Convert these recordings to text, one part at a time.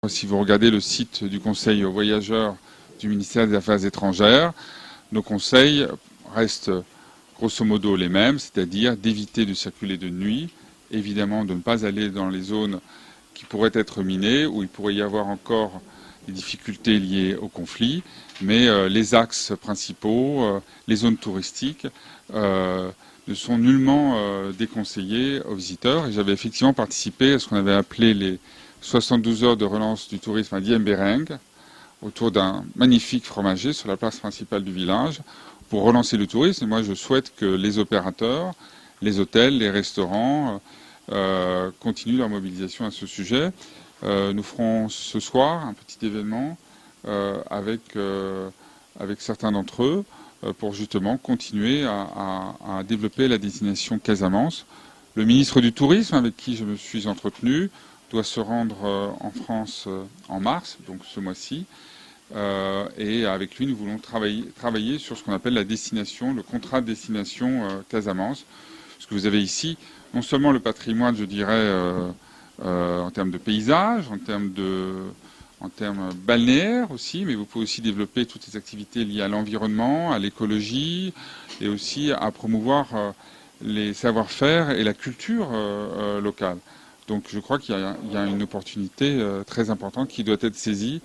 Si vous regardez le site du Conseil aux voyageurs du ministère des Affaires étrangères, nos conseils restent grosso modo les mêmes, c'est-à-dire d'éviter de circuler de nuit, évidemment de ne pas aller dans les zones qui pourraient être minées, où il pourrait y avoir encore des difficultés liées au conflit, mais les axes principaux, les zones touristiques, ne sont nullement déconseillés aux visiteurs. Et j'avais effectivement participé à ce qu'on avait appelé les 72 heures de relance du tourisme à Diembereng, autour d'un magnifique fromager sur la place principale du village, pour relancer le tourisme. Et moi, je souhaite que les opérateurs, les hôtels, les restaurants continuent leur mobilisation à ce sujet. Nous ferons ce soir un petit événement avec certains d'entre eux pour justement continuer à développer la destination Casamance. Le ministre du Tourisme, avec qui je me suis entretenu, doit se rendre en France en mars, donc ce mois-ci. Et avec lui, nous voulons travailler sur ce qu'on appelle la destination, le contrat de destination Casamance. Parce que vous avez ici, non seulement le patrimoine, je dirais, en termes de paysage, en termes balnéaires aussi, mais vous pouvez aussi développer toutes les activités liées à l'environnement, à l'écologie, et aussi à promouvoir les savoir-faire et la culture locale. Donc je crois qu'il y a une opportunité très importante qui doit être saisie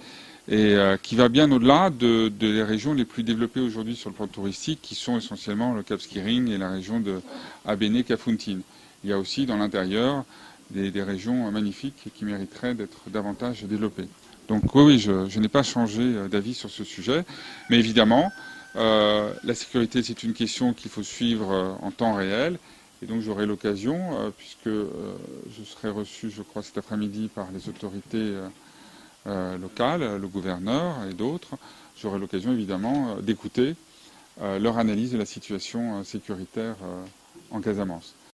et qui va bien au-delà des régions les plus développées aujourd'hui sur le plan touristique, qui sont essentiellement le Cap Skirring et la région de Abéné-Kafountine. Il y a aussi dans l'intérieur des régions magnifiques qui mériteraient d'être davantage développées. Donc oui, je n'ai pas changé d'avis sur ce sujet, mais évidemment, la sécurité, c'est une question qu'il faut suivre en temps réel. Et donc j'aurai l'occasion, puisque je serai reçu, je crois, cet après-midi par les autorités locales, le gouverneur et d'autres, j'aurai l'occasion évidemment d'écouter leur analyse de la situation sécuritaire en Casamance.